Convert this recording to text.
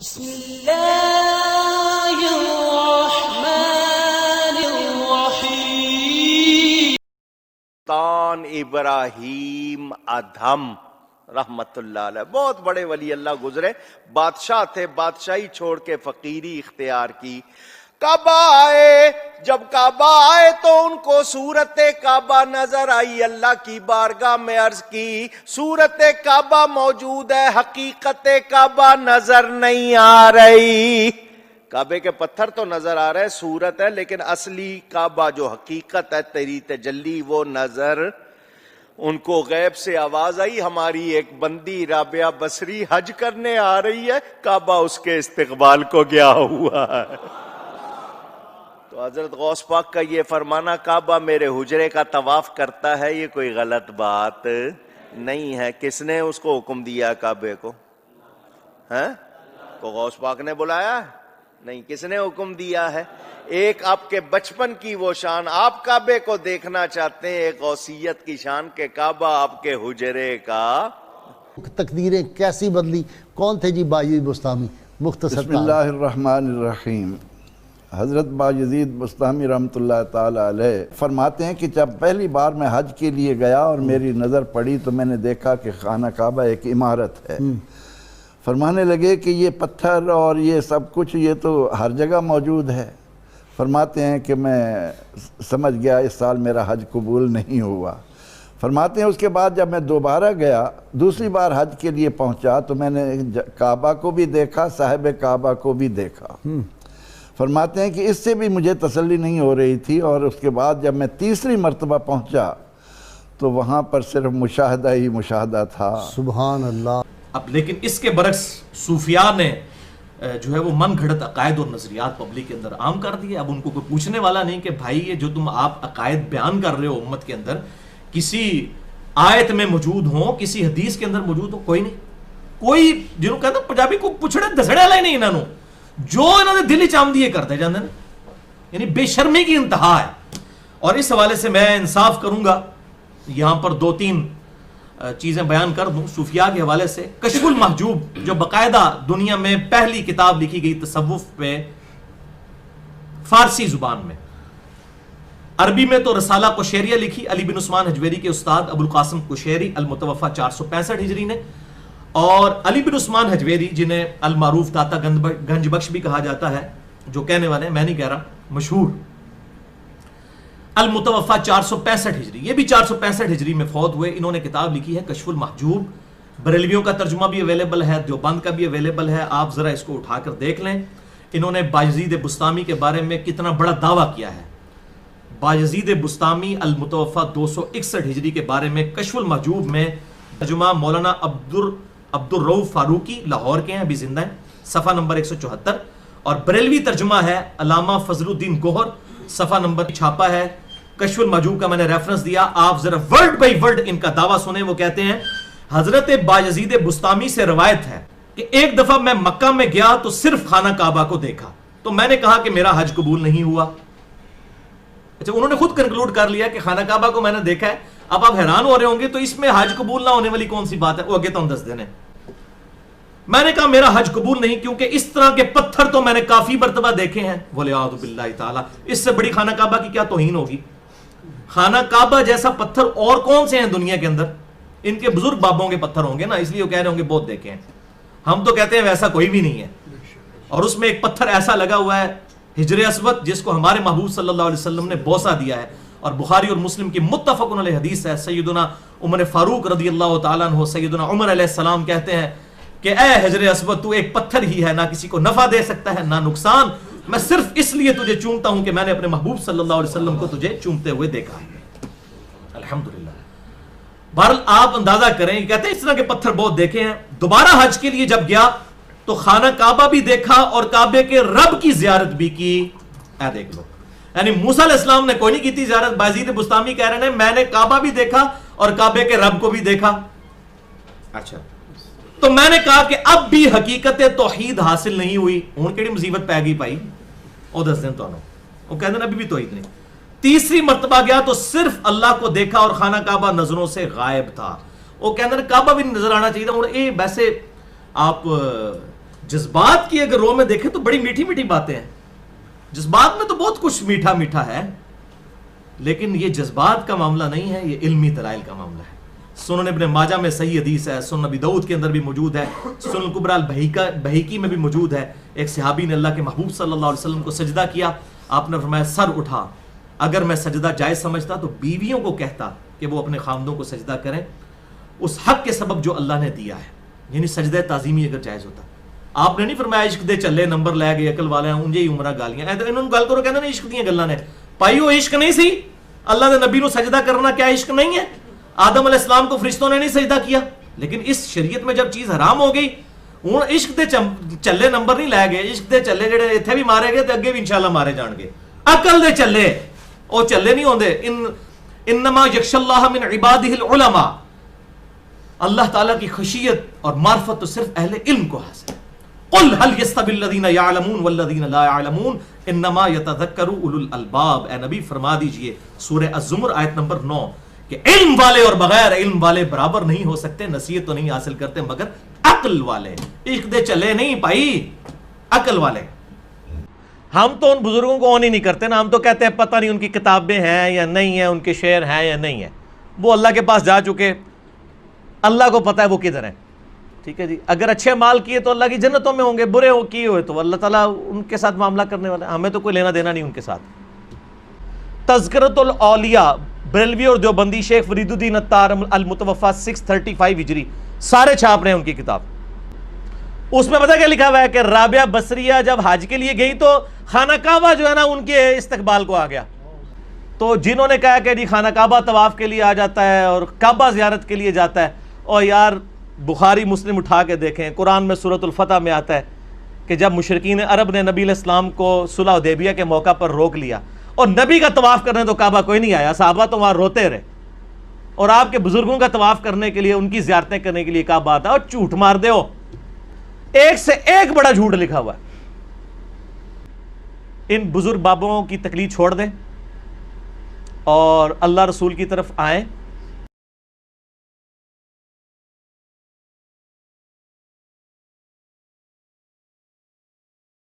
بسم اللہ الرحمن الرحیم۔ سلطان ابراہیم ادھم رحمت اللہ علیہ بہت بڑے ولی اللہ گزرے، بادشاہ تھے، بادشاہی چھوڑ کے فقیری اختیار کی۔ کعبہ آئے، جب کعبہ آئے تو ان کو صورت کعبہ نظر آئی، اللہ کی بارگاہ میں عرض کی صورت کعبہ موجود ہے، حقیقت کعبہ نظر نہیں آ رہی۔ کعبے کے پتھر تو نظر آ رہے، صورت ہے، لیکن اصلی کعبہ جو حقیقت ہے تیری تجلی وہ نظر۔ ان کو غیب سے آواز آئی، ہماری ایک بندی رابعہ بصری حج کرنے آ رہی ہے، کعبہ اس کے استقبال کو گیا ہوا ہے۔ تو حضرت غوث پاک کا یہ فرمانا کعبہ میرے حجرے کا طواف کرتا ہے، یہ کوئی غلط بات نہیں ہے۔ کس نے اس کو حکم دیا کعبے کو؟ کو غوث پاک نے بلایا نہیں، کس نے حکم دیا ہے؟ ایک آپ کے بچپن کی وہ شان، آپ کعبے کو دیکھنا چاہتے ہیں، ایک غوثیت کی شان کہ کعبہ آپ کے حجرے کا۔ تقدیریں کیسی بدلی؟ کون تھے جی بایزید بسطامی؟ مختصر بسم اللہ الرحمن الرحیم۔ حضرت بایزید بسطامی رحمۃ اللہ تعالی علیہ فرماتے ہیں کہ جب پہلی بار میں حج کے لیے گیا اور میری نظر پڑی تو میں نے دیکھا کہ خانہ کعبہ ایک عمارت ہے۔ فرمانے لگے کہ یہ پتھر اور یہ سب کچھ یہ تو ہر جگہ موجود ہے۔ فرماتے ہیں کہ میں سمجھ گیا اس سال میرا حج قبول نہیں ہوا۔ فرماتے ہیں اس کے بعد جب میں دوبارہ گیا، دوسری بار حج کے لیے پہنچا تو میں نے کعبہ کو بھی دیکھا، صاحب کعبہ کو بھی دیکھا۔ فرماتے ہیں کہ اس سے بھی مجھے تسلی نہیں ہو رہی تھی، اور اس کے بعد جب میں تیسری مرتبہ پہنچا تو وہاں پر صرف مشاہدہ ہی مشاہدہ تھا۔ سبحان اللہ۔ اب لیکن اس کے برعکس صوفیاء نے جو ہے وہ من گھڑت عقائد اور نظریات پبلک کے اندر عام کر دیے۔ اب ان کو کوئی پوچھنے والا نہیں کہ بھائی یہ جو تم آپ عقائد بیان کر رہے ہو امت کے اندر، کسی آیت میں موجود ہوں، کسی حدیث کے اندر موجود ہو؟ کوئی نہیں۔ کوئی جنہوں کہتا پنجابی کو پوچھڑے دسڑے والا ہی نہیں انہوں نے، جو انہوں نے دل چام دیے کرتے جاندے نا، یعنی بے شرمی کی انتہا ہے۔ اور اس حوالے سے میں انصاف کروں گا، یہاں پر دو تین چیزیں بیان کر دوں صوفیاء کے حوالے سے۔ کشف المحجوب جو باقاعدہ دنیا میں پہلی کتاب لکھی گئی تصوف پہ فارسی زبان میں، عربی میں تو رسالہ قشیریہ لکھی علی بن عثمان حجویری کے استاد ابو القاسم قشیری المتوفہ 465 ہجری نے، اور علی بن عثمان حجویری جنہیں المعروف داتا گنج بخش بھی کہا جاتا ہے، جو کہنے والے ہیں، میں نہیں کہہ رہا، مشہور، المتوفہ 465 ہجری، یہ بھی 465 ہجری میں فوت ہوئے۔ انہوں نے کتاب لکھی ہے کشف المحجوب، بریلویوں کا ترجمہ بھی اویلیبل ہے، دیوبند کا بھی اویلیبل ہے، آپ ذرا اس کو اٹھا کر دیکھ لیں۔ انہوں نے بایزید بسطامی کے بارے میں کتنا بڑا دعویٰ کیا ہے۔ بایزید بسطامی المتوفہ 261 ہجری کے بارے میں کشف المحجوب میں ترجمہ مولانا عبد الرؤف فاروقی لاہور کے ہیں، ابھی زندہ ہیں، صفحہ نمبر 174، اور بریلوی ترجمہ ہے علامہ فضل الدین گوہر، صفحہ نمبر چھاپا ہے کشف المحجوب کا، میں نے ریفرنس دیا، آپ ذرا ورڈ بائی ورڈ ان کا دعویٰ سنیں۔ وہ کہتے ہیں حضرت بایزید بسطامی سے روایت ہے کہ ایک دفعہ میں مکہ میں گیا تو صرف خانہ کعبہ کو دیکھا، تو میں نے کہا کہ میرا حج قبول نہیں ہوا۔ اچھا، انہوں نے خود کنکلوڈ کر لیا کہ خانہ کعبہ کو میں نے دیکھا ہے۔ اب آپ حیران ہو رہے ہوں گے تو اس میں حج قبول نہ ہونے والی کون سی بات ہے؟ وہ آگے تو ہم دس دینے۔ میں نے کہا میرا حج قبول نہیں، کیونکہ اس طرح کے پتھر تو میں نے کافی مرتبہ دیکھے ہیں، وَلِعَاذُ بِاللَّهِ تعالیٰ، اس سے بڑی خانہ کعبہ کی کیا توہین ہوگی؟ خانہ کعبہ جیسا پتھر اور کون سے ہیں دنیا کے اندر؟ ان کے بزرگ بابوں کے پتھر ہوں گے نا، اس لیے وہ کہہ رہے ہوں گے بہت دیکھے ہیں۔ ہم تو کہتے ہیں ویسا کوئی بھی نہیں ہے، اور اس میں ایک پتھر ایسا لگا ہوا ہے حجر اسود، جس کو ہمارے محبوب صلی اللہ علیہ وسلم نے بوسہ دیا ہے، اور بخاری اور مسلم کی متفق علیہ حدیث ہے۔ سیدنا عمر فاروق رضی اللہ تعالیٰ عنہ، سیدنا عمر علیہ السلام کہتے ہیں کہ اے حجر اسود، تو ایک پتھر ہی ہے، نہ کسی کو نفع دے سکتا ہے نہ نقصان، میں صرف اس لیے تجھے چومتا ہوں کہ میں نے اپنے محبوب صلی اللہ علیہ وسلم کو تجھے چومتے ہوئے دیکھا۔ الحمدللہ۔ بہرحال آپ اندازہ کریں، کہتے ہیں اس طرح کے پتھر بہت دیکھے ہیں۔ دوبارہ حج کے لیے جب گیا تو خانہ کعبہ بھی دیکھا اور کعبے کے رب کی زیارت بھی کی۔ اے دیکھ لو، یعنی موسیٰ علیہ السلام نے کوئی نہیں کی تھی زیارت، بایزید بسطامی کہہ رہے ہیں میں نے کعبہ بھی دیکھا اور کعبے کے رب کو بھی دیکھا۔ اچھا، تو میں نے کہا کہ اب بھی حقیقت توحید حاصل نہیں ہوئی، ہوں کیڑی مصیبت پی گئی بھائی؟ وہ دس دیں تو وہ کہتے ہیں ابھی بھی توحید نہیں۔ تیسری مرتبہ گیا تو صرف اللہ کو دیکھا اور خانہ کعبہ نظروں سے غائب تھا۔ وہ کہتے ہیں کعبہ بھی نہیں نظر آنا چاہیے تھا۔ ہوں یہ ویسے آپ جذبات کی اگر رو میں دیکھیں تو بڑی میٹھی میٹھی باتیں ہیں. جذبات میں تو بہت کچھ میٹھا میٹھا ہے، لیکن یہ جذبات کا معاملہ نہیں ہے، یہ علمی دلائل کا معاملہ ہے. سنن ابن ماجہ میں صحیح حدیث ہے، سنن ابی داؤد کے اندر بھی موجود ہے، سنن الکبریٰ البہیقی میں بھی موجود ہے. ایک صحابی نے اللہ کے محبوب صلی اللہ علیہ وسلم کو سجدہ کیا، آپ نے فرمایا سر اٹھا. اگر میں سجدہ جائز سمجھتا تو بیویوں کو کہتا کہ وہ اپنے خامدوں کو سجدہ کریں اس حق کے سبب جو اللہ نے دیا ہے، یعنی سجدہ تعظیمی اگر جائز ہوتا. آپ نے نہیں فرمایا عشق دے چلے نمبر لے گئے عقل والے ہیں انجے ہی عمرہ گالیاں انہوں نے گل کرو کہنا نہیں عشق دیاں گلاں نے پائی وہ عشق نہیں سی. اللہ دے نبی نو سجدہ کرنا کیا عشق نہیں ہے؟ آدم علیہ السلام کو فرشتوں نے نہیں سجدہ کیا، لیکن اس شریعت میں جب چیز حرام ہو گئی ہوں عشق دے چلے نمبر نہیں لے گئے. عشق دے چلے جڑے ایتھے بھی مارے گئے تے اگے بھی انشاءاللہ مارے جان گے. عقل دے چلے او چلے نہیں ہوندے. انما یخشى اللہ من عبادہ العلماء. اللہ تعالیٰ کی خشیت اور معرفت تو صرف اہل علم کو حاصل ہے. قل هل يستوي الذين يعلمون والذين لا يعلمون انما يتذكر اولو الالباب. اے نبی فرما دیجئے سورہ الزمر آیت نمبر 9 کہ علم والے اور بغیر علم والے برابر نہیں ہو سکتے، نصیحت تو نہیں حاصل کرتے مگر عقل والے. عشق دے چلے نہیں بھائی، عقل والے. ہم تو ان بزرگوں کو آن ہی نہیں کرتے نا، ہم تو کہتے ہیں پتہ نہیں ان کی کتابیں ہیں یا نہیں ہیں، ان کے شعر ہیں یا نہیں ہیں. وہ اللہ کے پاس جا چکے، اللہ کو پتہ ہے وہ کدھر ہیں. ٹھیک ہے جی، اگر اچھے مال کیے تو اللہ کی جنتوں میں ہوں گے، برے ہو کیے ہوئے تو اللہ تعالیٰ ان کے ساتھ معاملہ کرنے والا ہے، ہمیں تو کوئی لینا دینا نہیں ان کے ساتھ. تذکرۃ الاولیاء بریلوی اور دیوبندی شیخ فرید الدین عطار المتوفا 635 ہجری سارے چھاپ رہے ہیں ان کی کتاب. اس میں پتہ کیا لکھا ہوا ہے کہ رابعہ بصریہ جب حج کے لیے گئی تو خانہ کعبہ جو ہے نا ان کے استقبال کو آ گیا. تو جنہوں نے کہا کہ جی خانہ کعبہ طواف کے لیے آ جاتا ہے اور کعبہ زیارت کے لیے جاتا ہے، اور یار بخاری مسلم اٹھا کے دیکھیں، قرآن میں سورۃ الفتح میں آتا ہے کہ جب مشرکین عرب نے نبی علیہ السلام کو صلح حدیبیہ کے موقع پر روک لیا اور نبی کا طواف کرنے تو کعبہ کوئی نہیں آیا، صحابہ تو وہاں روتے رہے، اور آپ کے بزرگوں کا طواف کرنے کے لیے ان کی زیارتیں کرنے کے لیے کعبہ آتا ہے. اور جھوٹ مار دے ہو، ایک سے ایک بڑا جھوٹ لکھا ہوا ہے. ان بزرگ بابوں کی تقلید چھوڑ دیں اور اللہ رسول کی طرف آئیں.